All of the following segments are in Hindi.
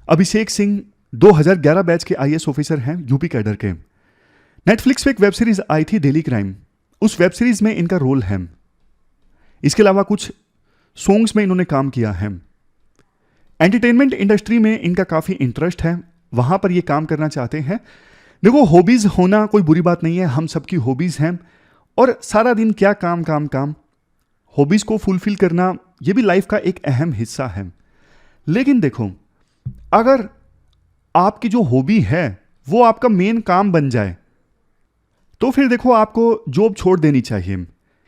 अभिषेक सिंह 2011 बैच के आईएएस ऑफिसर हैं, यूपी कैडर के। नेटफ्लिक्स पे एक वेब सीरीज आई थी डेली क्राइम, उस वेब सीरीज में इनका रोल है। इसके अलावा कुछ सॉन्ग्स में इन्होंने काम किया है। एंटरटेनमेंट इंडस्ट्री में इनका काफ़ी इंटरेस्ट है, वहाँ पर ये काम करना चाहते हैं। देखो, हॉबीज़ होना कोई बुरी बात नहीं है, हम सबकी हॉबीज़ हैं। और सारा दिन क्या काम काम काम, हॉबीज़ को फुलफिल करना ये भी लाइफ का एक अहम हिस्सा है। लेकिन देखो, अगर आपकी जो हॉबी है वो आपका मेन काम बन जाए तो फिर देखो आपको जॉब छोड़ देनी चाहिए,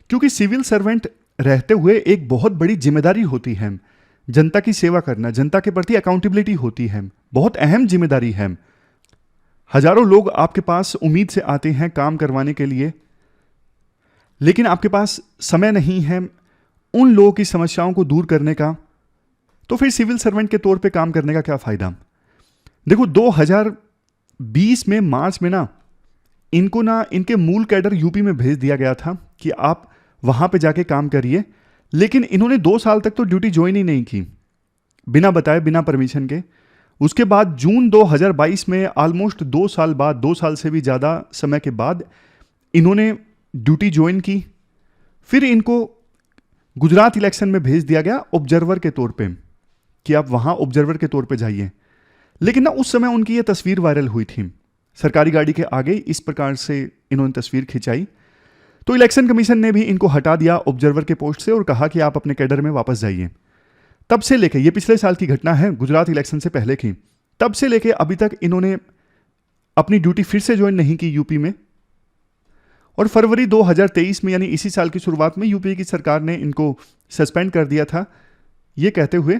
क्योंकि सिविल सर्वेंट रहते हुए एक बहुत बड़ी जिम्मेदारी होती है। जनता की सेवा करना, जनता के प्रति अकाउंटेबिलिटी होती है, बहुत अहम जिम्मेदारी है। हजारों लोग आपके पास उम्मीद से आते हैं काम करवाने के लिए, लेकिन आपके पास समय नहीं है उन लोगों की समस्याओं को दूर करने का, तो फिर सिविल सर्वेंट के तौर पे काम करने का क्या फ़ायदा। देखो, 2020 में मार्च में इनको इनके मूल कैडर यूपी में भेज दिया गया था कि आप वहाँ पे जाके काम करिए, लेकिन इन्होंने 2 साल तक तो ड्यूटी ज्वाइन ही नहीं की, बिना बताए, बिना परमिशन के। उसके बाद जून 2022 में ऑलमोस्ट 2 साल बाद, 2 साल से भी ज़्यादा समय के बाद इन्होंने ड्यूटी ज्वाइन की। फिर इनको गुजरात इलेक्शन में भेज दिया गया ऑब्जर्वर के तौर पे कि आप वहाँ ऑब्जर्वर के तौर पे जाइए। लेकिन उस समय उनकी ये तस्वीर वायरल हुई थी, सरकारी गाड़ी के आगे इस प्रकार से इन्होंने तस्वीर खिंचाई, तो इलेक्शन कमीशन ने भी इनको हटा दिया ऑब्जर्वर के पोस्ट से और कहा कि आप अपने कैडर में वापस जाइए। तब से लेके, ये पिछले साल की घटना है, गुजरात इलेक्शन से पहले की, तब से लेके अभी तक इन्होंने अपनी ड्यूटी फिर से ज्वाइन नहीं की यूपी में। और फरवरी 2023 में, यानी इसी साल की शुरुआत में, यूपी की सरकार ने इनको सस्पेंड कर दिया था, ये कहते हुए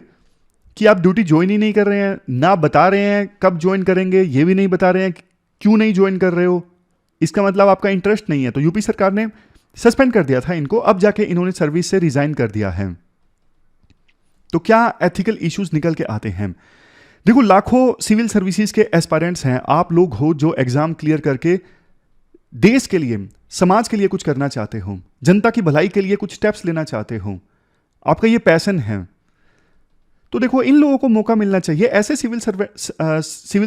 कि आप ड्यूटी ज्वाइन ही नहीं कर रहे हैं, ना बता रहे हैं कब ज्वाइन करेंगे, ये भी नहीं बता रहे हैं क्यों नहीं ज्वाइन कर रहे हो, इसका मतलब आपका इंटरेस्ट नहीं है। तो यूपी सरकार ने सस्पेंड कर दिया था इनको, अब जाके इन्होंने सर्विस से रिजाइन कर दिया है। तो क्या एथिकल इश्यूज निकल के आते हैं। देखो, लाखों सिविल सर्विसेज के एस्पायरेंट्स हैं, आप लोग हो जो एग्जाम क्लियर करके देश के लिए, समाज के लिए कुछ करना चाहते हो, जनता की भलाई के लिए कुछ स्टेप्स लेना चाहते हो, आपका ये पैशन है। तो देखो, इन लोगों को मौका मिलना चाहिए, ऐसे सिविल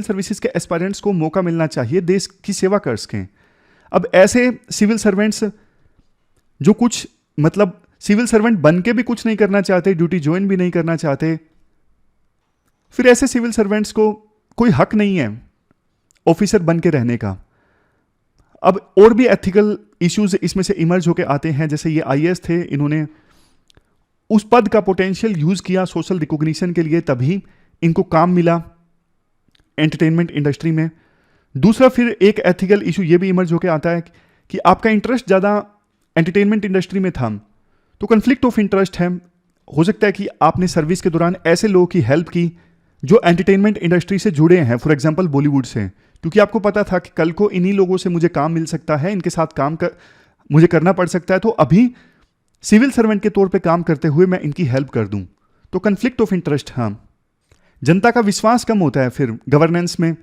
सर्विसेज के एस्पायरेंट्स को मौका मिलना चाहिए देश की सेवा कर सकें। अब ऐसे सिविल सर्वेंट्स जो कुछ, मतलब सिविल सर्वेंट बन के भी कुछ नहीं करना चाहते, ड्यूटी ज्वाइन भी नहीं करना चाहते, फिर ऐसे सिविल सर्वेंट्स को कोई हक नहीं है ऑफिसर बन के रहने का। अब और भी एथिकल इश्यूज इसमें से इमर्ज होके आते हैं, जैसे ये आईएएस थे, इन्होंने उस पद का पोटेंशियल यूज किया सोशल रिकॉग्निशन के लिए, तभी इनको काम मिला एंटरटेनमेंट इंडस्ट्री में। दूसरा, फिर एक एथिकल इशू ये भी इमर्ज होकर आता है कि आपका इंटरेस्ट ज़्यादा एंटरटेनमेंट इंडस्ट्री में था, तो कन्फ्लिक्ट ऑफ इंटरेस्ट है। हो सकता है कि आपने सर्विस के दौरान ऐसे लोगों की हेल्प की जो एंटरटेनमेंट इंडस्ट्री से जुड़े हैं, फॉर एग्जांपल बॉलीवुड से, क्योंकि आपको पता था कि कल को इन्हीं लोगों से मुझे काम मिल सकता है, इनके साथ मुझे करना पड़ सकता है, तो अभी सिविल सर्वेंट के तौर पे काम करते हुए मैं इनकी हेल्प कर दूं। तो कन्फ्लिक्ट ऑफ इंटरेस्ट, हाँ। जनता का विश्वास कम होता है फिर गवर्नेंस में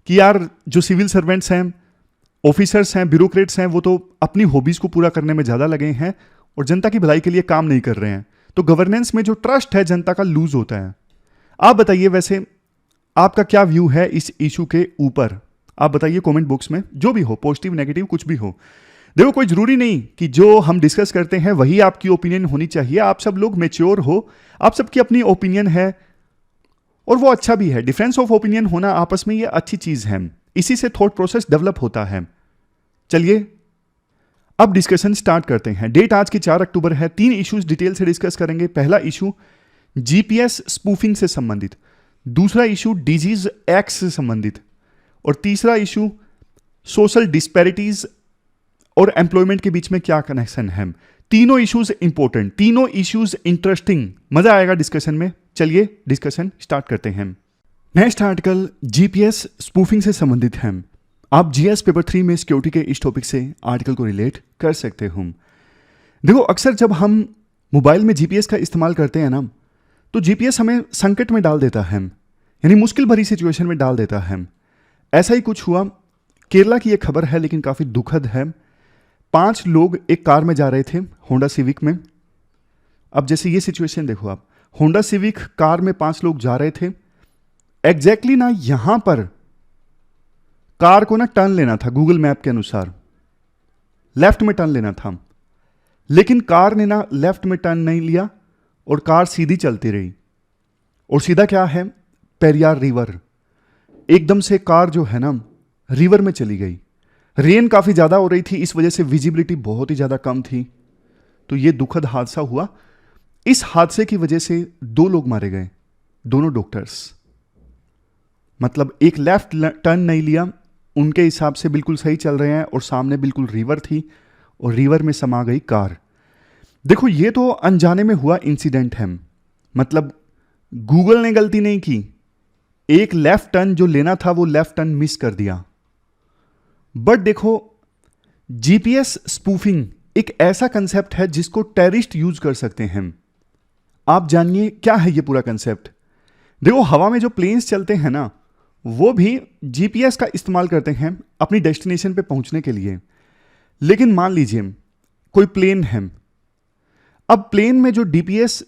कि यार जो सिविल सर्वेंट्स हैं, ऑफिसर्स हैं, ब्यूरोक्रेट्स हैं, वो तो अपनी हॉबीज को पूरा करने में ज़्यादा लगे हैं और जनता की भलाई के लिए काम नहीं कर रहे हैं। तो गवर्नेंस में जो ट्रस्ट है जनता का लूज होता है। आप बताइए, वैसे आपका क्या व्यू है इस इशू के ऊपर, आप बताइए कमेंट बॉक्स में, जो भी हो, पॉजिटिव नेगेटिव कुछ भी हो। देखो, कोई जरूरी नहीं कि जो हम डिस्कस करते हैं वही आपकी ओपिनियन होनी चाहिए। आप सब लोग मैच्योर हो, आप सबकी अपनी ओपिनियन है और वो अच्छा भी है। डिफरेंस ऑफ ओपिनियन होना आपस में ये अच्छी चीज है, इसी से थॉट प्रोसेस डेवलप होता है। चलिए अब डिस्कशन स्टार्ट करते हैं। डेट आज की 4 अक्टूबर है। 3 इश्यूज डिटेल से डिस्कस करेंगे। पहला इशू जीपीएस स्पूफिंग से संबंधित, दूसरा इशू डिजीज एक्ट से संबंधित और तीसरा इशू सोशल डिस्पैरिटीज और एम्प्लॉयमेंट के बीच में क्या कनेक्शन है। तीनों इश्यूज इंपॉर्टेंट, तीनों इश्यूज इंटरेस्टिंग, मजा आएगा डिस्कशन में। चलिए डिस्कशन स्टार्ट करते हैं। नेक्स्ट आर्टिकल जीपीएस स्पूफिंग से संबंधित है। आप जीएस पेपर 3 में सिक्योरिटी के इस टॉपिक से आर्टिकल को रिलेट कर सकते हो। देखो, अक्सर जब हम मोबाइल में जीपीएस का इस्तेमाल करते हैं ना, तो जीपीएस हमें संकट में डाल देता है, यानी मुश्किल भरी सिचुएशन में डाल देता है। ऐसा ही कुछ हुआ। केरला की एक खबर है लेकिन काफी दुखद है। 5 लोग एक कार में जा रहे थे, होंडा सिविक में। अब जैसे ये सिचुएशन देखो आप, होंडा सिविक कार में 5 लोग जा रहे थे, एग्जैक्टली ना यहां पर कार को ना टर्न लेना था, गूगल मैप के अनुसार लेफ्ट में टर्न लेना था, लेकिन कार ने ना लेफ्ट में टर्न नहीं लिया और कार सीधी चलती रही। और सीधा क्या है, पेरियार रिवर। एकदम से कार जो है ना रिवर में चली गई। रेन काफी ज्यादा हो रही थी, इस वजह से विजिबिलिटी बहुत ही ज्यादा कम थी। तो यह दुखद हादसा हुआ। इस हादसे की वजह से 2 लोग मारे गए, दोनों डॉक्टर्स। मतलब एक लेफ्ट टर्न नहीं लिया, उनके हिसाब से बिल्कुल सही चल रहे हैं और सामने बिल्कुल रिवर थी और रिवर में समा गई कार। देखो ये तो अनजाने में हुआ इंसिडेंट है, मतलब गूगल ने गलती नहीं की। एक लेफ्ट टर्न जो लेना था वो लेफ्ट टर्न मिस कर दिया। बट देखो जीपीएस स्पूफिंग एक ऐसा कंसेप्ट है जिसको टेररिस्ट यूज कर सकते हैं। आप जानिए क्या है ये पूरा कंसेप्ट। देखो हवा में जो प्लेन्स चलते हैं ना, वो भी जीपीएस का इस्तेमाल करते हैं अपनी डेस्टिनेशन पे पहुंचने के लिए। लेकिन मान लीजिए कोई प्लेन है, अब प्लेन में जो डीपीएस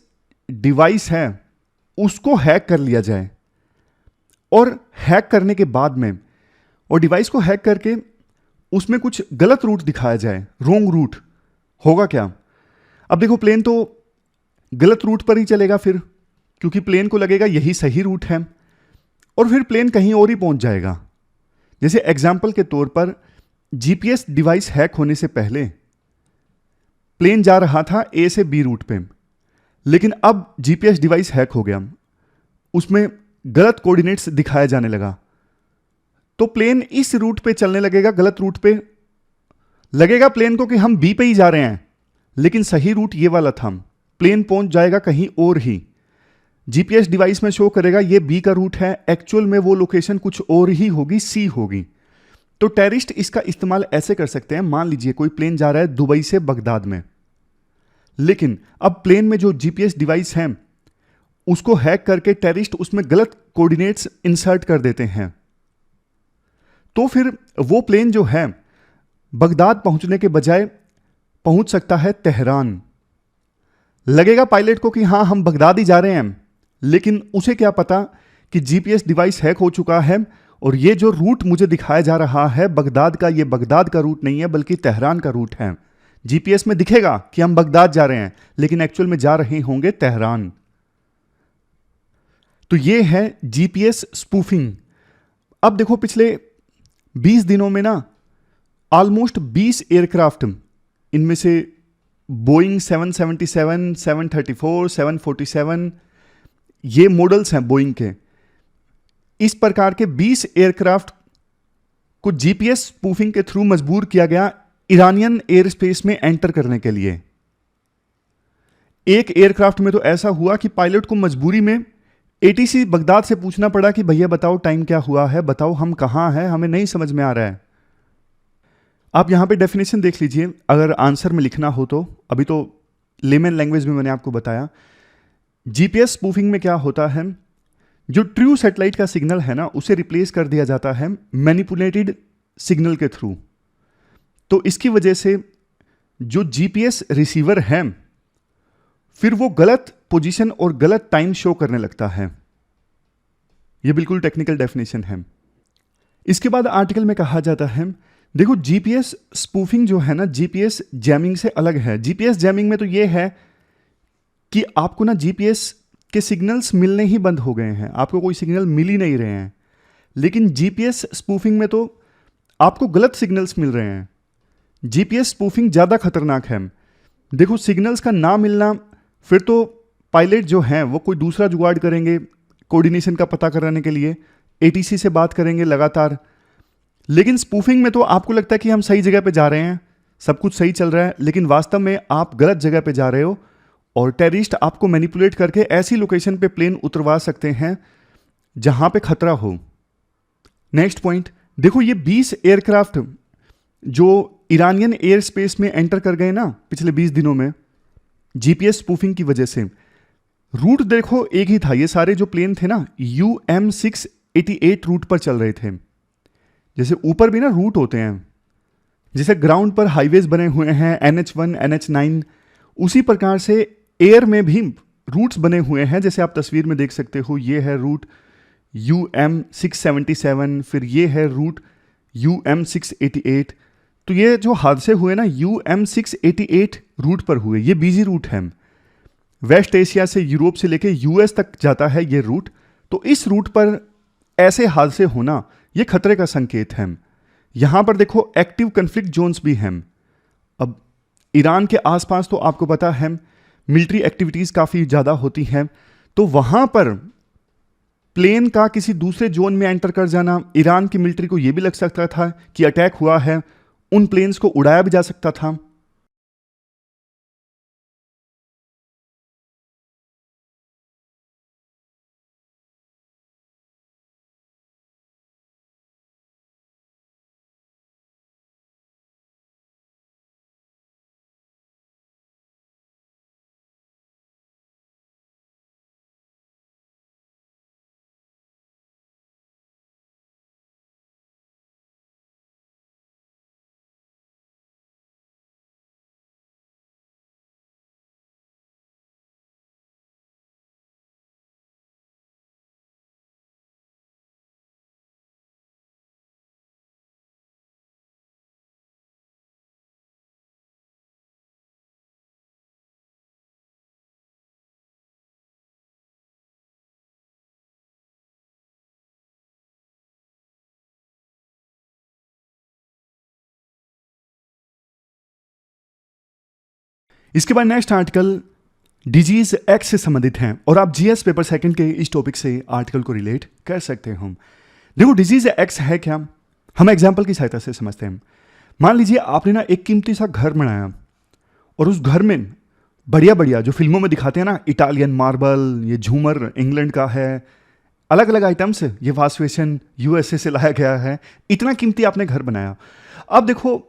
डिवाइस है उसको हैक कर लिया जाए, और हैक करने के बाद में और डिवाइस को हैक करके उसमें कुछ गलत रूट दिखाया जाए, रॉन्ग रूट, होगा क्या? अब देखो प्लेन तो गलत रूट पर ही चलेगा फिर, क्योंकि प्लेन को लगेगा यही सही रूट है, और फिर प्लेन कहीं और ही पहुंच जाएगा। जैसे एग्जाम्पल के तौर पर जीपीएस डिवाइस हैक होने से पहले प्लेन जा रहा था ए से बी रूट पे, लेकिन अब जीपीएस डिवाइस हैक हो गया, उसमें गलत कोऑर्डिनेट्स दिखाया जाने लगा, तो प्लेन इस रूट पे चलने लगेगा, गलत रूट पे। लगेगा प्लेन को कि हम बी पे ही जा रहे हैं, लेकिन सही रूट ये वाला था, प्लेन पहुंच जाएगा कहीं और ही। जीपीएस डिवाइस में शो करेगा ये बी का रूट है, एक्चुअल में वो लोकेशन कुछ और ही होगी, सी होगी। तो टेररिस्ट इसका इस्तेमाल ऐसे कर सकते हैं। मान लीजिए कोई प्लेन जा रहा है दुबई से बगदाद में, लेकिन अब प्लेन में जो जीपीएस डिवाइस है उसको हैक करके टेररिस्ट उसमें गलत कोऑर्डिनेट्स इंसर्ट कर देते हैं, तो फिर वो प्लेन जो है बगदाद पहुंचने के बजाय पहुंच सकता है तेहरान। लगेगा पायलट को कि हां हम बगदाद ही जा रहे हैं, लेकिन उसे क्या पता कि जीपीएस डिवाइस हैक हो चुका है और ये जो रूट मुझे दिखाया जा रहा है बगदाद का, ये बगदाद का रूट नहीं है बल्कि तेहरान का रूट है। जीपीएस में दिखेगा कि हम बगदाद जा रहे हैं, लेकिन एक्चुअल में जा रहे होंगे तेहरान। तो ये है जीपीएस स्पूफिंग। अब देखो पिछले 20 दिनों में ना ऑलमोस्ट 20 एयरक्राफ्ट, इनमें से बोइंग 777, 734, 747, ये मॉडल्स हैं बोइंग के, इस प्रकार के 20 एयरक्राफ्ट को जीपीएस स्पूफिंग के थ्रू मजबूर किया गया ईरानियन एयर स्पेस में एंटर करने के लिए। एक एयरक्राफ्ट में तो ऐसा हुआ कि पायलट को मजबूरी में एटीसी बगदाद से पूछना पड़ा कि भैया बताओ टाइम क्या हुआ है, बताओ हम कहां हैं, हमें नहीं समझ में आ रहा है। आप यहां पे डेफिनेशन देख लीजिए अगर आंसर में लिखना हो तो। अभी तो लेमन लैंग्वेज में मैंने आपको बताया। जीपीएस स्पूफिंग में क्या होता है, जो ट्रू सैटेलाइट का सिग्नल है ना उसे रिप्लेस कर दिया जाता है मैनिपुलेटेड सिग्नल के थ्रू। तो इसकी वजह से जो जीपीएस रिसीवर है फिर वो गलत पोजीशन और गलत टाइम शो करने लगता है। ये बिल्कुल टेक्निकल डेफिनेशन है। इसके बाद आर्टिकल में कहा जाता है, देखो जीपीएस स्पूफिंग जो है ना जीपीएस जैमिंग से अलग है। जीपीएस जैमिंग में तो ये है कि आपको ना जीपीएस के सिग्नल्स मिलने ही बंद हो गए हैं, आपको कोई सिग्नल मिल ही नहीं रहे हैं। लेकिन जीपीएस स्पूफिंग में तो आपको गलत सिग्नल्स मिल रहे हैं। जीपीएस स्पूफिंग ज़्यादा खतरनाक है। देखो सिग्नल्स का ना मिलना, फिर तो पायलट जो हैं वो कोई दूसरा जुगाड़ करेंगे कोऑर्डिनेशन का पता कराने के लिए, एटीसी से बात करेंगे लगातार। लेकिन स्पूफिंग में तो आपको लगता है कि हम सही जगह पे जा रहे हैं, सब कुछ सही चल रहा है, लेकिन वास्तव में आप गलत जगह पे जा रहे हो और टेररिस्ट आपको मैनिपुलेट करके ऐसी लोकेशन पे प्लेन उतरवा सकते हैं जहां पे खतरा हो। नेक्स्ट पॉइंट देखो, ये 20 एयरक्राफ्ट जो ईरानियन एयर स्पेस में एंटर कर गए ना पिछले 20 दिनों में जीपीएस स्पूफिंग की वजह से, रूट देखो एक ही था। ये सारे जो प्लेन थे ना UM688 रूट पर चल रहे थे। जैसे ऊपर भी ना रूट होते हैं, जैसे ग्राउंड पर हाईवेज बने हुए हैं NH1, NH9, उसी प्रकार से एयर में भी रूट्स बने हुए हैं। जैसे आप तस्वीर में देख सकते हो, ये है रूट UM677, फिर ये है रूट UM688। तो ये जो हादसे हुए ना UM688 रूट पर हुए, ये बिजी रूट है। वेस्ट एशिया से, यूरोप से लेके US तक जाता है ये रूट। तो इस रूट पर ऐसे हादसे होना ये खतरे का संकेत है। यहां पर देखो एक्टिव कन्फ्लिक्ट जोन्स भी हैं। अब ईरान के आसपास तो आपको पता है मिलिट्री एक्टिविटीज काफी ज्यादा होती हैं, तो वहां पर प्लेन का किसी दूसरे जोन में एंटर कर जाना, ईरान की मिलिट्री को यह भी लग सकता था कि अटैक हुआ है, उन प्लेन्स को उड़ाया भी जा सकता था। इसके बाद नेक्स्ट आर्टिकल डिजीज एक्स से संबंधित है और आप जीएस पेपर सेकंड के इस टॉपिक से आर्टिकल को रिलेट कर सकते हो। देखो डिजीज एक्स है क्या, हम एग्जाम्पल की सहायता से समझते हैं। मान लीजिए आपने ना एक कीमती सा घर बनाया और उस घर में बढ़िया बढ़िया जो फिल्मों में दिखाते हैं ना, इटालियन मार्बल, ये झूमर इंग्लैंड का है, अलग अलग आइटम्स, ये वाश बेसिन USA से लाया गया है, इतना कीमती आपने घर बनाया। अब देखो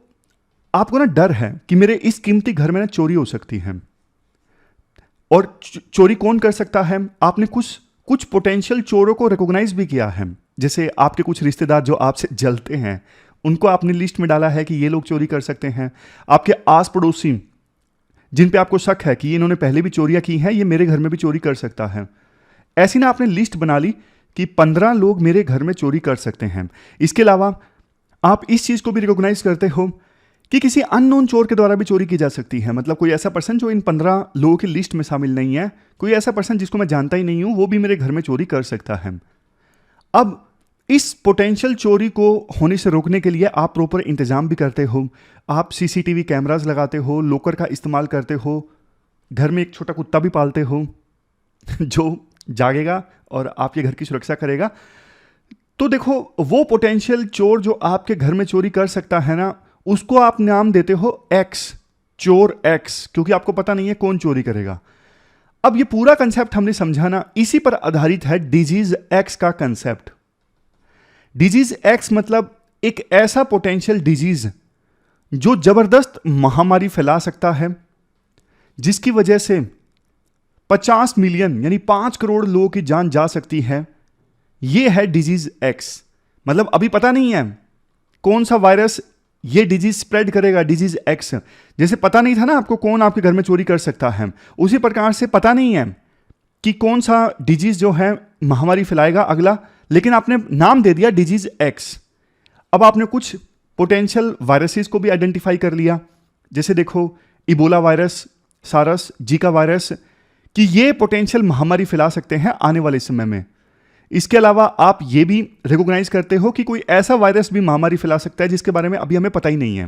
आपको ना डर है कि मेरे इस कीमती घर में ना चोरी हो सकती है। और चोरी कौन कर सकता है, आपने कुछ पोटेंशियल चोरों को रिकॉग्नाइज भी किया है। जैसे आपके कुछ रिश्तेदार जो आपसे जलते हैं, उनको आपने लिस्ट में डाला है कि ये लोग चोरी कर सकते हैं। आपके आस पड़ोसी जिन पे आपको शक है कि इन्होंने पहले भी चोरियां की हैं, ये मेरे घर में भी चोरी कर सकता है। ऐसी ना आपने लिस्ट बना ली कि 15 लोग मेरे घर में चोरी कर सकते हैं। इसके अलावा आप इस चीज को भी रिकॉग्नाइज करते हो कि किसी अननोन चोर के द्वारा भी चोरी की जा सकती है। मतलब कोई ऐसा पर्सन जो इन 15 लोगों की लिस्ट में शामिल नहीं है, कोई ऐसा पर्सन जिसको मैं जानता ही नहीं हूं, वो भी मेरे घर में चोरी कर सकता है। अब इस पोटेंशियल चोरी को होने से रोकने के लिए आप प्रॉपर इंतजाम भी करते हो। आप CCTV कैमरास लगाते हो, लॉकर का इस्तेमाल करते हो, घर में एक छोटा कुत्ता भी पालते हो जो जागेगा और आपके घर की सुरक्षा करेगा। तो देखो वो पोटेंशियल चोर जो आपके घर में चोरी कर सकता है ना, उसको आप नाम देते हो एक्स, चोर एक्स, क्योंकि आपको पता नहीं है कौन चोरी करेगा। अब ये पूरा कंसेप्ट हमने समझाना, इसी पर आधारित है डिजीज एक्स का कंसेप्ट। डिजीज एक्स मतलब एक ऐसा पोटेंशियल डिजीज जो जबरदस्त महामारी फैला सकता है, जिसकी वजह से 50 मिलियन यानी 5 करोड़ लोगों की जान जा सकती है। यह है डिजीज एक्स। मतलब अभी पता नहीं है कौन सा वायरस ये डिजीज स्प्रेड करेगा, डिजीज एक्स। जैसे पता नहीं था ना आपको कौन आपके घर में चोरी कर सकता है, उसी प्रकार से पता नहीं है कि कौन सा डिजीज जो है महामारी फैलाएगा अगला, लेकिन आपने नाम दे दिया डिजीज एक्स। अब आपने कुछ पोटेंशियल वायरसेस को भी आइडेंटिफाई कर लिया, जैसे देखो इबोला वायरस, सारस, जीका वायरस, कि ये पोटेंशियल महामारी फैला सकते हैं आने वाले समय में। इसके अलावा आप ये भी रिकॉग्नाइज करते हो कि कोई ऐसा वायरस भी महामारी फैला सकता है जिसके बारे में अभी हमें पता ही नहीं है।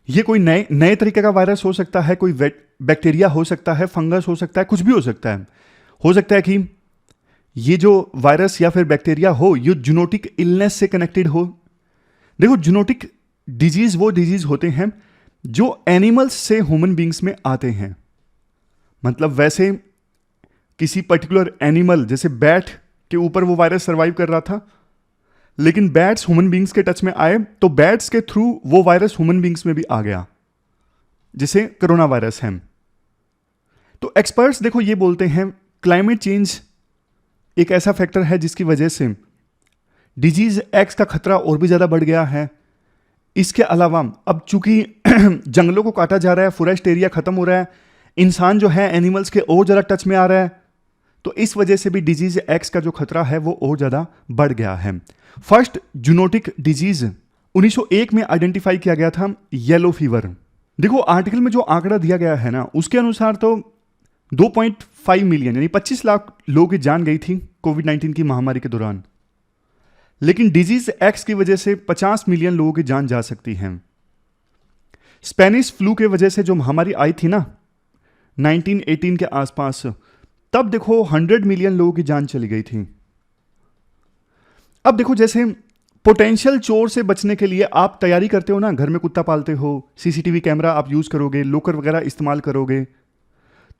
ये कोई नए तरीके का वायरस हो सकता है, कोई बैक्टीरिया हो सकता है, फंगस हो सकता है, कुछ भी हो सकता है। हो सकता है कि ये जो वायरस या फिर बैक्टीरिया हो ये जूनोटिक इलनेस से कनेक्टेड हो। देखो जूनोटिक डिजीज वो डिजीज होते हैं जो एनिमल्स से ह्यूमन बींग्स में आते हैं। मतलब वैसे किसी पर्टिकुलर एनिमल जैसे बैट के ऊपर वो वायरस सर्वाइव कर रहा था, लेकिन बैट्स ह्यूमन बींग्स के टच में आए तो बैट्स के थ्रू वो वायरस ह्यूमन बींग्स में भी आ गया, जिसे कोरोना वायरस है। तो एक्सपर्ट्स देखो ये बोलते हैं क्लाइमेट चेंज एक ऐसा फैक्टर है जिसकी वजह से डिजीज एक्स का खतरा और भी ज्यादा बढ़ गया है। इसके अलावा अब चूंकि जंगलों को काटा जा रहा है, फॉरेस्ट एरिया खत्म हो रहा है, इंसान जो है एनिमल्स के और ज्यादा टच में आ रहा है, तो इस वजह से भी डिजीज एक्स का जो खतरा है वो और ज़्यादा बढ़ गया है। फर्स्ट जूनोटिक डिजीज 1901 में आइडेंटिफाई किया गया था, येलो फीवर। देखो आर्टिकल में जो आंकड़ा दिया गया है ना, उसके अनुसार तो 2.5 मिलियन यानी 25 लाख लोगों की जान गई थी कोविड-19 की महामारी के दौरान, लेकिन डिजीज एक्स की वजह से 50 मिलियन लोगों की जान जा सकती है। स्पेनिश फ्लू के वजह से जो महामारी आई थी ना 1918 के आसपास, तब देखो 100 मिलियन लोगों की जान चली गई थी। अब देखो जैसे पोटेंशियल चोर से बचने के लिए आप तैयारी करते हो ना, घर में कुत्ता पालते हो, सीसीटीवी कैमरा आप यूज करोगे, लॉकर वगैरह इस्तेमाल करोगे,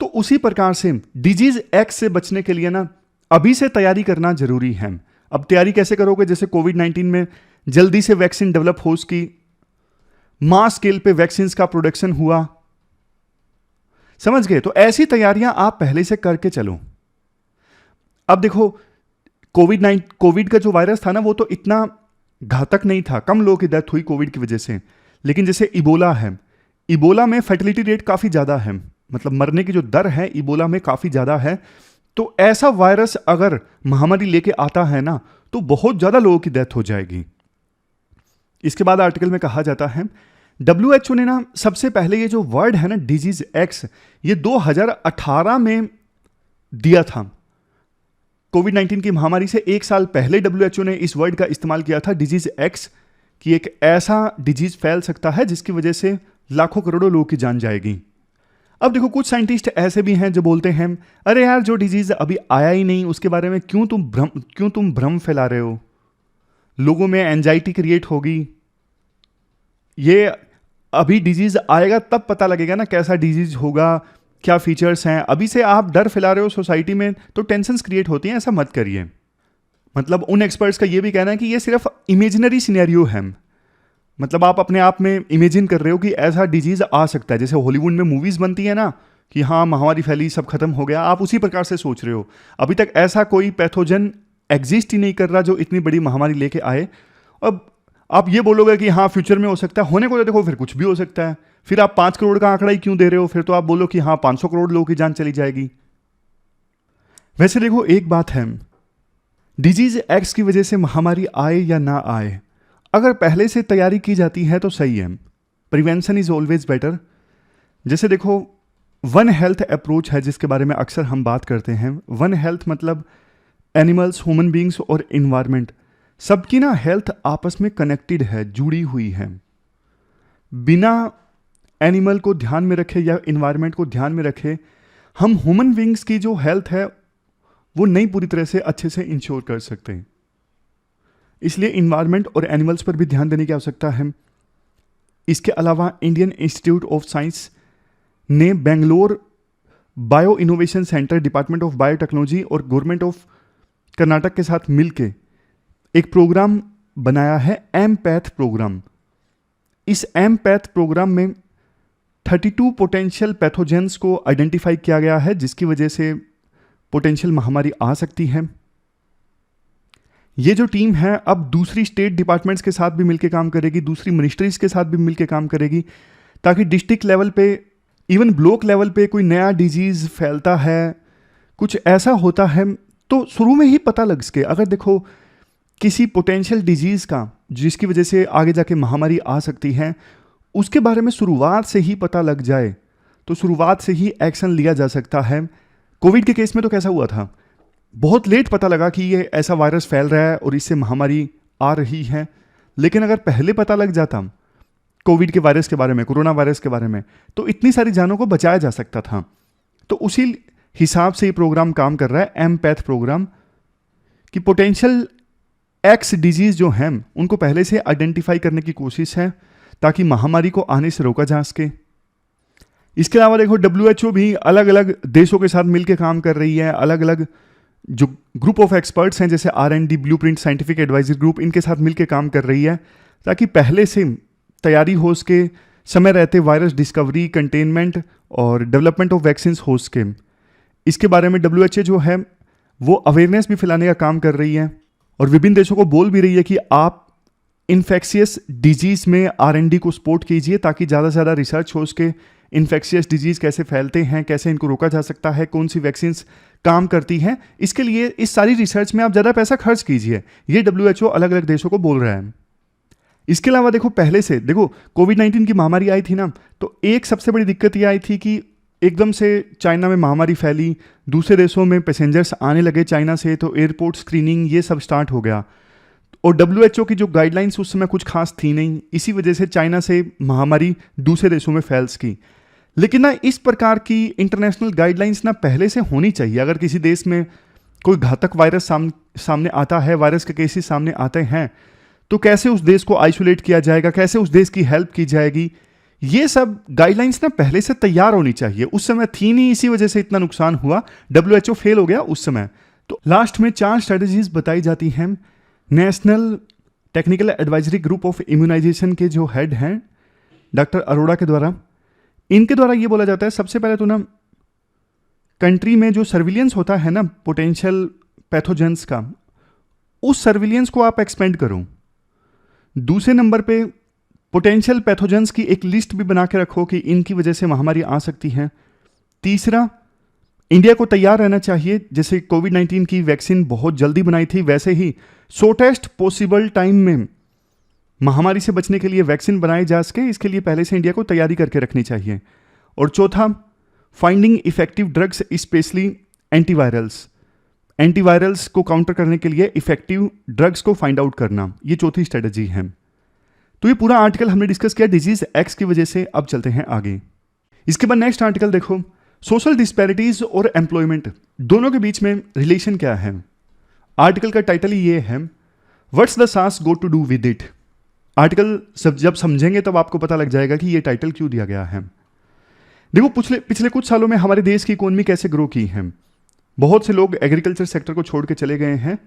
तो उसी प्रकार से डिजीज एक्स से बचने के लिए ना अभी से तैयारी करना जरूरी है। अब तैयारी कैसे करोगे? जैसे कोविड-19 में जल्दी से वैक्सीन डेवलप हो उसकी, मास स्केल पे वैक्सीन का प्रोडक्शन हुआ, समझ गए? तो ऐसी तैयारियां आप पहले से करके चलो। अब देखो कोविड का जो वायरस था ना, वो तो इतना घातक नहीं था, कम लोगों की डेथ हुई कोविड की वजह से, लेकिन जैसे इबोला है, इबोला में फर्टिलिटी रेट काफी ज्यादा है, मतलब मरने की जो दर है इबोला में काफी ज्यादा है। तो ऐसा वायरस अगर महामारी लेके आता है ना, तो बहुत ज्यादा लोगों की डेथ हो जाएगी। इसके बाद आर्टिकल में कहा जाता है WHO ने ना सबसे पहले ये जो वर्ड है ना डिजीज एक्स, ये 2018 में दिया था। कोविड-19 की महामारी से एक साल पहले WHO ने इस वर्ड का इस्तेमाल किया था डिजीज एक्स, कि एक ऐसा डिजीज फैल सकता है जिसकी वजह से लाखों करोड़ों लोगों की जान जाएगी। अब देखो कुछ साइंटिस्ट ऐसे भी हैं जो बोलते हैं अरे यार जो डिजीज अभी आया ही नहीं उसके बारे में क्यों तुम भ्रम फैला रहे हो, लोगों में एंजाइटी क्रिएट होगी, ये अभी डिजीज आएगा तब पता लगेगा ना कैसा डिजीज होगा, क्या फीचर्स हैं, अभी से आप डर फैला रहे हो सोसाइटी में तो टेंशन्स क्रिएट होती हैं, ऐसा मत करिए। मतलब उन एक्सपर्ट्स का ये भी कहना है कि ये सिर्फ इमेजिनरी सिनेरियो है, मतलब आप अपने आप में इमेजिन कर रहे हो कि ऐसा डिजीज आ सकता है, जैसे हॉलीवुड में मूवीज बनती है ना कि हाँ महामारी फैली सब खत्म हो गया, आप उसी प्रकार से सोच रहे हो। अभी तक ऐसा कोई पैथोजन एग्जिस्ट ही नहीं कर रहा जो इतनी बड़ी महामारी लेके आए। अब आप ये बोलोगे कि हाँ फ्यूचर में हो सकता है, होने को तो देखो फिर कुछ भी हो सकता है, फिर आप 5 करोड़ का आंकड़ा ही क्यों दे रहे हो? फिर तो आप बोलो कि हाँ 500 करोड़ लोगों की जान चली जाएगी। वैसे देखो एक बात है, डिजीज एक्स की वजह से महामारी आए या ना आए, अगर पहले से तैयारी की जाती है तो सही है। Prevention is always better. जैसे देखो वन हेल्थ अप्रोच है जिसके बारे में अक्सर हम बात करते हैं। वन हेल्थ मतलब एनिमल्स, ह्यूमन बींग्स और इन्वायरमेंट, सबकी ना हेल्थ आपस में कनेक्टेड है, जुड़ी हुई है। बिना एनिमल को ध्यान में रखे या इन्वायरमेंट को ध्यान में रखे हम ह्यूमन बींग्स की जो हेल्थ है वो नहीं पूरी तरह से अच्छे से इंश्योर कर सकते। इसलिए इन्वायरमेंट और एनिमल्स पर भी ध्यान देने की आवश्यकता है। इसके अलावा इंडियन इंस्टीट्यूट ऑफ साइंस ने Bangalore bio innovation centre, department of biotechnology और गवर्नमेंट ऑफ कर्नाटक के साथ मिलकर एक प्रोग्राम बनाया है, एमपैथ प्रोग्राम। इस एमपैथ प्रोग्राम में 32 पोटेंशियल पैथोजेंस को आइडेंटिफाई किया गया है जिसकी वजह से पोटेंशियल महामारी आ सकती है। ये जो टीम है अब दूसरी स्टेट डिपार्टमेंट्स के साथ भी मिलकर काम करेगी, दूसरी मिनिस्ट्रीज के साथ भी मिलकर काम करेगी, ताकि डिस्ट्रिक्ट लेवल पे, इवन ब्लॉक लेवल पे कोई नया डिजीज फैलता है, कुछ ऐसा होता है तो शुरू में ही पता लग सके। अगर देखो किसी पोटेंशियल डिजीज का जिसकी वजह से आगे जाके महामारी आ सकती है, उसके बारे में शुरुआत से ही पता लग जाए तो शुरुआत से ही एक्शन लिया जा सकता है। कोविड के केस में तो कैसा हुआ था, बहुत लेट पता लगा कि ये ऐसा वायरस फैल रहा है और इससे महामारी आ रही है, लेकिन अगर पहले पता लग जाता कोविड के वायरस के बारे में, कोरोना वायरस के बारे में, तो इतनी सारी जानों को बचाया जा सकता था। तो उसी हिसाब से ये प्रोग्राम काम कर रहा है, एमपैथ प्रोग्राम, कि पोटेंशियल एक्स डिजीज जो हैं उनको पहले से आइडेंटिफाई करने की कोशिश है ताकि महामारी को आने से रोका जा सके। इसके अलावा देखो WHO भी अलग अलग देशों के साथ मिलकर काम कर रही है, अलग अलग जो ग्रुप ऑफ एक्सपर्ट्स हैं जैसे R&D, blueprint, scientific advisory group, इनके साथ मिलकर काम कर रही है ताकि पहले से तैयारी हो सके, समय रहते वायरस डिस्कवरी, कंटेनमेंट और डेवलपमेंट ऑफ वैक्सीन हो सके। इसके बारे में WHO जो है वो अवेयरनेस भी फैलाने का काम कर रही है और विभिन्न देशों को बोल भी रही है कि आप इन्फेक्शियस डिजीज में R&D को सपोर्ट कीजिए ताकि ज़्यादा से ज़्यादा रिसर्च हो सके। इन्फेक्शियस डिजीज कैसे फैलते हैं, कैसे इनको रोका जा सकता है, कौन सी वैक्सीन्स काम करती हैं। इसके लिए इस सारी रिसर्च में आप ज़्यादा पैसा खर्च कीजिए, ये WHO अलग अलग देशों को बोल रहा है। इसके अलावा देखो, पहले से देखो कोविड-19 की महामारी आई थी ना, तो एक सबसे बड़ी दिक्कत ये आई थी कि एकदम से चाइना में महामारी फैली, दूसरे देशों में पैसेंजर्स आने लगे चाइना से, तो एयरपोर्ट स्क्रीनिंग ये सब स्टार्ट हो गया। और WHO की जो गाइडलाइंस उस समय कुछ खास थी नहीं, इसी वजह से चाइना से महामारी दूसरे देशों में फैल्स की। लेकिन ना इस प्रकार की इंटरनेशनल गाइडलाइंस ना पहले से होनी चाहिए। अगर किसी देश में कोई घातक वायरस सामने आता है, वायरस के केसेस सामने आते हैं, तो कैसे उस देश को आइसोलेट किया जाएगा, कैसे उस देश की हेल्प की जाएगी, ये सब गाइडलाइंस ना पहले से तैयार होनी चाहिए। उस समय थी नहीं, इसी वजह से इतना नुकसान हुआ, WHO फेल हो गया उस समय। तो लास्ट में 4 स्ट्रेटजीज बताई जाती हैं national technical advisory group of immunization के जो हेड हैं डॉक्टर अरोड़ा के द्वारा। इनके द्वारा ये बोला जाता है, सबसे पहले तो ना कंट्री में जो सर्विलियंस होता है ना पोटेंशियल पैथोजेंस का, उस सर्विलियंस को आप एक्सपेंड करो। दूसरे नंबर पे पोटेंशियल पैथोजेंस की एक लिस्ट भी बना के रखो कि इनकी वजह से महामारी आ सकती है। तीसरा, इंडिया को तैयार रहना चाहिए, जैसे कोविड-19 की वैक्सीन बहुत जल्दी बनाई थी, वैसे ही शॉर्टेस्ट पॉसिबल टाइम में महामारी से बचने के लिए वैक्सीन बनाई जा सके, इसके लिए पहले से इंडिया को तैयारी करके रखनी चाहिए। और चौथा, finding effective drugs, specially antivirals को काउंटर करने के लिए इफेक्टिव ड्रग्स को फाइंड आउट करना, ये चौथी स्ट्रेटजी है। तो ये पूरा आर्टिकल हमने डिस्कस किया डिजीज एक्स की वजह से। अब चलते हैं आगे। इसके बाद नेक्स्ट आर्टिकल देखो, सोशल डिस्पैरिटीज और एम्प्लॉयमेंट दोनों के बीच में रिलेशन क्या है। आर्टिकल का टाइटल ही ये है, what's the sass go to do with it. Article जब समझेंगे तब आपको पता लग जाएगा कि ये टाइटल क्यों दिया गया है। देखो पिछले कुछ सालों में हमारे देश की इकोनॉमी कैसे ग्रो की है। बहुत से लोग एग्रीकल्चर सेक्टर को छोड़ के चले गए हैं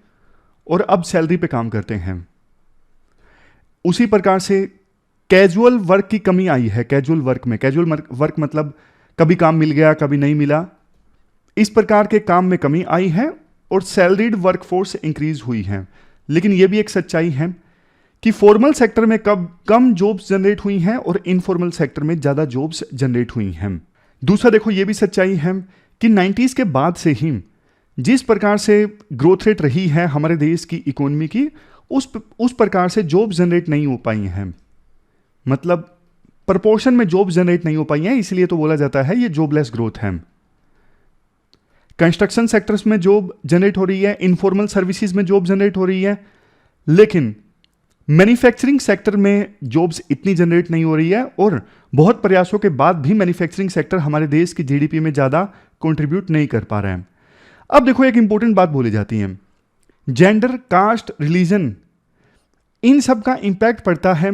और अब सैलरी पे काम करते हैं। उसी प्रकार से कैजुअल वर्क की कमी आई है। कैजुअल वर्क मतलब कभी काम मिल गया कभी नहीं मिला, इस प्रकार के काम में कमी आई है और सैलरीड वर्कफोर्स इंक्रीज हुई है। लेकिन यह भी एक सच्चाई है कि फॉर्मल सेक्टर में कम जॉब्स जनरेट हुई हैं और इनफॉर्मल सेक्टर में ज़्यादा जॉब्स जनरेट हुई हैं। दूसरा देखो, यह भी सच्चाई है कि 90s के बाद से ही जिस प्रकार से ग्रोथ रेट रही है हमारे देश की इकोनॉमी की, उस प्रकार से जॉब जनरेट नहीं हो पाई हैं। मतलब प्रपोर्शन में जॉब जनरेट नहीं हो पाई हैं, इसलिए तो बोला जाता है ये जॉबलेस ग्रोथ है। कंस्ट्रक्शन सेक्टर्स में जॉब जनरेट हो रही है, इनफॉर्मल सर्विसेज में जॉब जनरेट हो रही है, लेकिन मैन्युफैक्चरिंग सेक्टर में जॉब्स इतनी जनरेट नहीं हो रही है और बहुत प्रयासों के बाद भी मैन्युफैक्चरिंग सेक्टर हमारे देश की जीडीपी में ज़्यादा कंट्रीब्यूट नहीं कर पा रहे हैं। अब देखो, एक इंपॉर्टेंट बात बोली जाती है, जेंडर, कास्ट, रिलीजन, इन सब का इंपैक्ट पड़ता है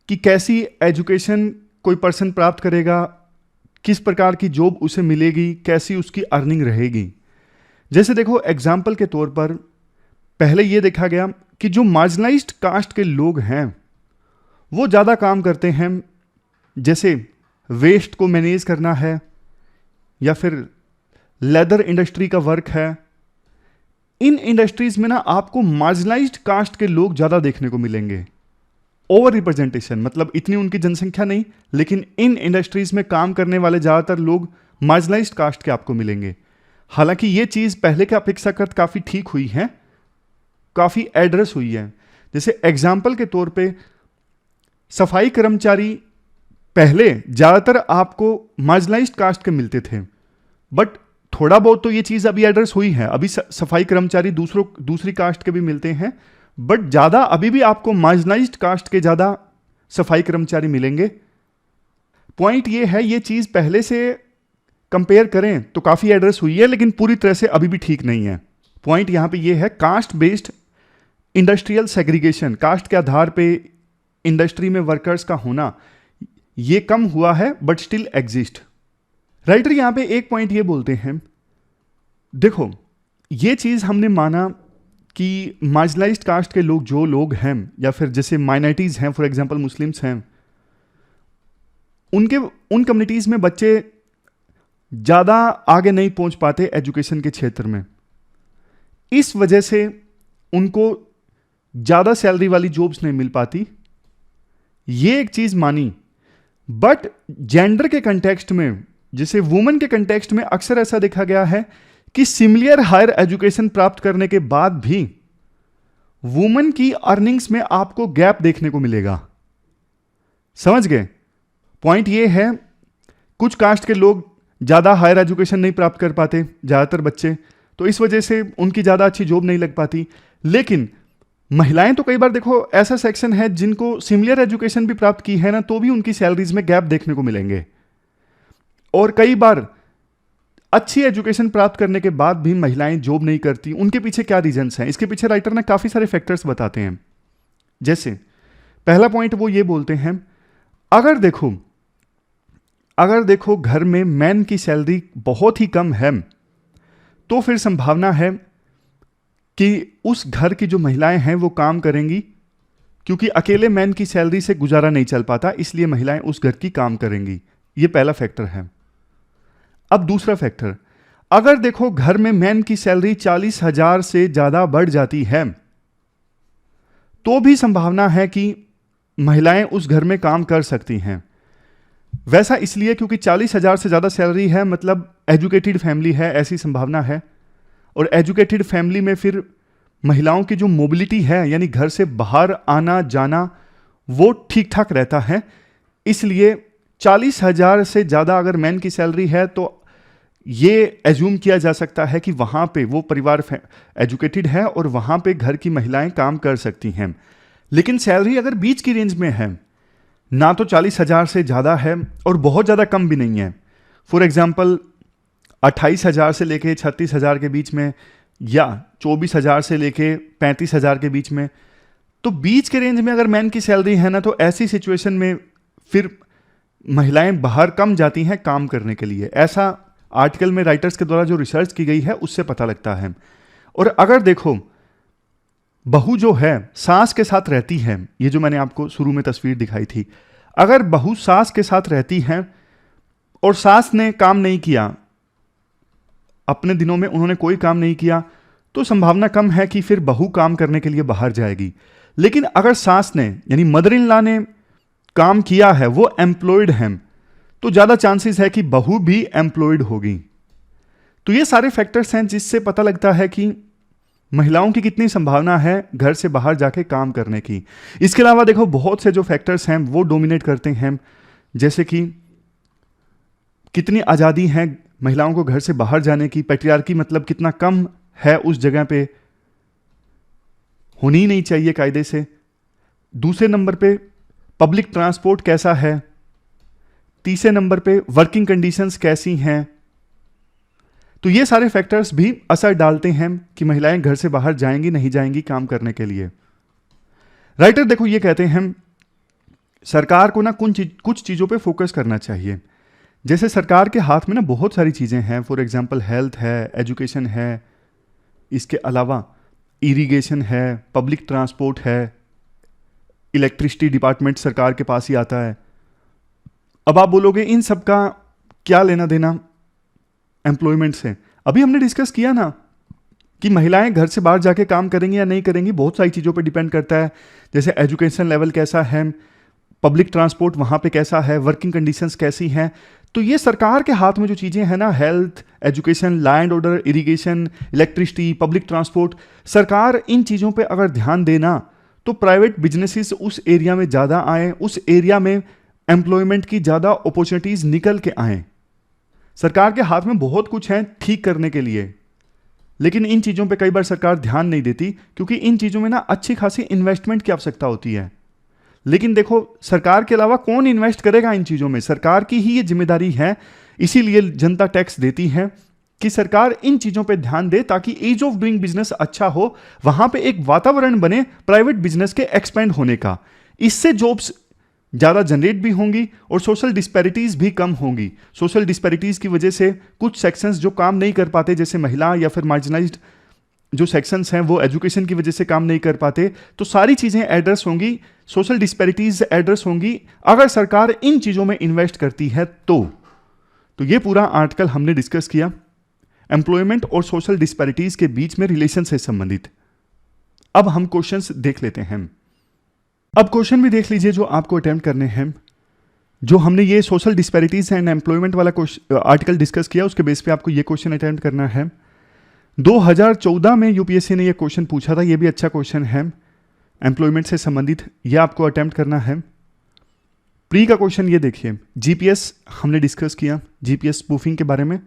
कि कैसी एजुकेशन कोई पर्सन प्राप्त करेगा, किस प्रकार की जॉब उसे मिलेगी, कैसी उसकी अर्निंग रहेगी। जैसे देखो एग्जाम्पल के तौर पर पहले यह देखा गया कि जो मार्जिनलाइज्ड कास्ट के लोग हैं वो ज़्यादा काम करते हैं, जैसे वेस्ट को मैनेज करना है या फिर लेदर इंडस्ट्री का वर्क है। इन इंडस्ट्रीज में ना आपको मार्जिनलाइज्ड कास्ट के लोग ज़्यादा देखने को मिलेंगे। ओवर रिप्रेजेंटेशन मतलब इतनी उनकी जनसंख्या नहीं, लेकिन इन इंडस्ट्रीज में काम करने वाले ज़्यादातर लोग मार्जिनलाइज्ड कास्ट के आपको मिलेंगे। हालांकि ये चीज़ पहले के अपेक्षाकृत काफ़ी ठीक हुई है, काफ़ी एड्रेस हुई है। जैसे एग्जाम्पल के तौर पे सफाई कर्मचारी पहले ज़्यादातर आपको मार्जिनलाइज्ड कास्ट के मिलते थे, बट थोड़ा बहुत तो ये चीज़ अभी एड्रेस हुई है। अभी सफाई कर्मचारी दूसरी कास्ट के भी मिलते हैं, बट ज़्यादा अभी भी आपको मार्जिनलाइज्ड कास्ट के ज़्यादा सफाई कर्मचारी मिलेंगे। पॉइंट ये है, ये चीज़ पहले से कंपेयर करें तो काफ़ी एड्रेस हुई है, लेकिन पूरी तरह से अभी भी ठीक नहीं है। पॉइंट यहाँ पे ये है, caste based industrial segregation, caste के आधार पे इंडस्ट्री में वर्कर्स का होना, ये कम हुआ है बट स्टिल एग्जिस्ट। राइटर यहां पे एक पॉइंट ये बोलते हैं, देखो ये चीज हमने माना कि मार्जिनलाइज्ड कास्ट के लोग जो लोग हैं या फिर जैसे माइनॉरिटीज हैं, फॉर एग्जांपल मुस्लिम्स हैं, उन कम्युनिटीज में बच्चे ज़्यादा आगे नहीं पहुंच पाते एजुकेशन के क्षेत्र में, इस वजह से उनको ज़्यादा सैलरी वाली जॉब्स नहीं मिल पाती, ये एक चीज़ मानी। बट जेंडर के कंटेक्स्ट में, जैसे वुमेन के कंटेक्स्ट में अक्सर ऐसा देखा गया है कि सिमिलर हायर एजुकेशन प्राप्त करने के बाद भी वुमेन की अर्निंग्स में आपको गैप देखने को मिलेगा। समझ गए? पॉइंट ये है, कुछ कास्ट के लोग ज़्यादा हायर एजुकेशन नहीं प्राप्त कर पाते, ज़्यादातर बच्चे, तो इस वजह से उनकी ज़्यादा अच्छी जॉब नहीं लग पाती। लेकिन महिलाएं तो कई बार देखो ऐसा सेक्शन है जिनको सिमिलर एजुकेशन भी प्राप्त की है ना, तो भी उनकी सैलरीज में गैप देखने को मिलेंगे। और कई बार अच्छी एजुकेशन प्राप्त करने के बाद भी महिलाएं जॉब नहीं करती। उनके पीछे क्या रीजंस हैं? इसके पीछे राइटर ने काफ़ी सारे फैक्टर्स बताते हैं। जैसे पहला पॉइंट वो ये बोलते हैं, अगर देखो घर में मैन की सैलरी बहुत ही कम है, तो फिर संभावना है कि उस घर की जो महिलाएं हैं वो काम करेंगी, क्योंकि अकेले मैन की सैलरी से गुजारा नहीं चल पाता, इसलिए महिलाएं उस घर की काम करेंगी। ये पहला फैक्टर है। अब दूसरा फैक्टर, अगर देखो घर में मैन की सैलरी 40,000 से ज्यादा बढ़ जाती है, तो भी संभावना है कि महिलाएं उस घर में काम कर सकती हैं। वैसा इसलिए क्योंकि 40,000 से ज्यादा सैलरी है, मतलब एजुकेटेड फैमिली है, ऐसी संभावना है। और एजुकेटेड फैमिली में फिर महिलाओं की जो मोबिलिटी है, यानी घर से बाहर आना जाना, वो ठीक ठाक रहता है। इसलिए 40,000 से ज़्यादा अगर मैन की सैलरी है तो ये एज्यूम किया जा सकता है कि वहाँ पे वो परिवार एजुकेटेड है और वहाँ पे घर की महिलाएं काम कर सकती हैं। लेकिन सैलरी अगर बीच की रेंज में है, ना तो 40,000 से ज़्यादा है और बहुत ज़्यादा कम भी नहीं है, फॉर एग्जाम्पल 28,000 से लेके 36,000 के बीच में, या 24,000 से लेके 35,000 के बीच में, तो बीच के रेंज में अगर मैन की सैलरी है ना, तो ऐसी सिचुएशन में फिर महिलाएं बाहर कम जाती हैं काम करने के लिए। ऐसा आर्टिकल में राइटर्स के द्वारा जो रिसर्च की गई है उससे पता लगता है। और अगर देखो बहू जो है सास के साथ रहती है, ये जो मैंने आपको शुरू में तस्वीर दिखाई थी, अगर बहू सास के साथ रहती है और सास ने काम नहीं किया, अपने दिनों में उन्होंने कोई काम नहीं किया, तो संभावना कम है कि फिर बहू काम करने के लिए बाहर जाएगी। लेकिन अगर सास ने यानी मदर इन लॉ ने काम किया है, वो एम्प्लॉयड हैं, तो ज्यादा चांसेस है कि बहू भी एम्प्लॉयड होगी। तो ये सारे फैक्टर्स हैं जिससे पता लगता है कि महिलाओं की कितनी संभावना है घर से बाहर जाके काम करने की। इसके अलावा देखो बहुत से जो फैक्टर्स हैं वो डोमिनेट करते हैं, जैसे कि कितनी आज़ादी है महिलाओं को घर से बाहर जाने की, पैट्रियार्की मतलब कितना कम है उस जगह पे, होनी ही नहीं चाहिए कायदे से। दूसरे नंबर पे पब्लिक ट्रांसपोर्ट कैसा है, तीसरे नंबर पे वर्किंग कंडीशंस कैसी हैं। तो ये सारे फैक्टर्स भी असर डालते हैं कि महिलाएं घर से बाहर जाएंगी नहीं जाएंगी काम करने के लिए। राइटर देखो ये कहते हैं सरकार को ना कुछ चीज़ों पे फोकस करना चाहिए। जैसे सरकार के हाथ में ना बहुत सारी चीज़ें हैं, फॉर एग्जांपल हेल्थ है, एजुकेशन है, इसके अलावा इरिगेशन है, पब्लिक ट्रांसपोर्ट है, इलेक्ट्रिसिटी डिपार्टमेंट सरकार के पास ही आता है। अब आप बोलोगे इन सब का क्या लेना देना एम्प्लॉयमेंट से? अभी हमने डिस्कस किया ना कि महिलाएं घर से बाहर जाके काम करेंगी या नहीं करेंगी, बहुत सारी चीज़ों पे डिपेंड करता है। जैसे एजुकेशन लेवल कैसा है, पब्लिक ट्रांसपोर्ट वहाँ पे कैसा है, वर्किंग कंडीशंस कैसी हैं। तो ये सरकार के हाथ में जो चीज़ें हैं ना, health, education, law and order, irrigation, electricity, public transport, सरकार इन चीज़ों पे अगर ध्यान देना तो प्राइवेट बिजनेसेस उस एरिया में ज़्यादा आए, उस एरिया में एम्प्लॉयमेंट की ज़्यादा अपॉर्चुनिटीज़ निकल के आएँ। सरकार के हाथ में बहुत कुछ है ठीक करने के लिए, लेकिन इन चीज़ों पे कई बार सरकार ध्यान नहीं देती, क्योंकि इन चीज़ों में ना अच्छी खासी इन्वेस्टमेंट की आवश्यकता होती है। लेकिन देखो सरकार के अलावा कौन इन्वेस्ट करेगा इन चीज़ों में? सरकार की ही ये जिम्मेदारी है। इसीलिए जनता टैक्स देती है कि सरकार इन चीज़ों पे ध्यान दे ताकि ईज ऑफ डूइंग बिजनेस अच्छा हो, वहाँ पे एक वातावरण बने प्राइवेट बिजनेस के एक्सपेंड होने का। इससे जॉब्स ज़्यादा जनरेट भी होंगी और सोशल डिस्पैरिटीज़ भी कम होंगी। सोशल डिस्पैरिटीज़ की वजह से कुछ सेक्शंस जो काम नहीं कर पाते, जैसे महिला या फिर मार्जिनाइज्ड जो सेक्शंस हैं वो एजुकेशन की वजह से काम नहीं कर पाते, तो सारी चीज़ें एड्रेस होंगी, सोशल डिस्पैरिटीज़ एड्रेस होंगी अगर सरकार इन चीज़ों में इन्वेस्ट करती है तो ये पूरा आर्टिकल हमने डिस्कस किया एम्प्लॉयमेंट और सोशल डिस्पैरिटीज़ के बीच में रिलेशन से संबंधित। अब हम क्वेश्चंस देख लेते हैं। अब क्वेश्चन भी देख लीजिए जो आपको अटेम्प्ट करने हैं। जो हमने ये सोशल डिस्पैरिटीज़ एंड एम्प्लॉयमेंट वाला आर्टिकल डिस्कस किया, उसके बेस पे आपको ये क्वेश्चन अटेम्प्ट करना है 2014 में यूपीएससी ने यह क्वेश्चन पूछा था, यह भी अच्छा क्वेश्चन है, एम्प्लॉयमेंट से संबंधित, यह आपको अटेम्प्ट करना है। प्री का क्वेश्चन ये देखिए, जीपीएस हमने डिस्कस किया, जीपीएस स्पूफिंग के बारे में।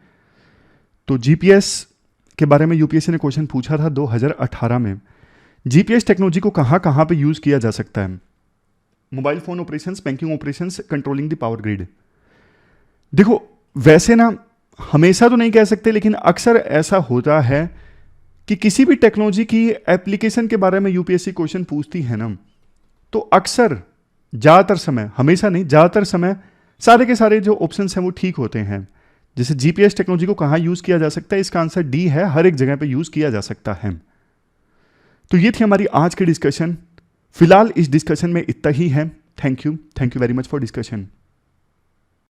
तो जीपीएस के बारे में यूपीएससी ने क्वेश्चन पूछा था 2018 में। जीपीएस टेक्नोलॉजी को कहाँ कहाँ पे यूज किया जा सकता है? Mobile phone operations, banking operations, controlling the power grid. देखो वैसे ना हमेशा तो नहीं कह सकते, लेकिन अक्सर ऐसा होता है कि किसी भी टेक्नोलॉजी की एप्लीकेशन के बारे में यूपीएससी क्वेश्चन पूछती है ना, तो अक्सर ज़्यादातर समय, हमेशा नहीं, ज़्यादातर समय सारे के सारे जो ऑप्शन हैं वो ठीक होते हैं। जैसे जीपीएस टेक्नोलॉजी को कहाँ यूज़ किया जा सकता है, इसका आंसर डी है, हर एक जगह पे यूज़ किया जा सकता है। तो ये थी हमारी आज की डिस्कशन। फिलहाल इस डिस्कशन में इतना ही है। Thank you very much for discussion.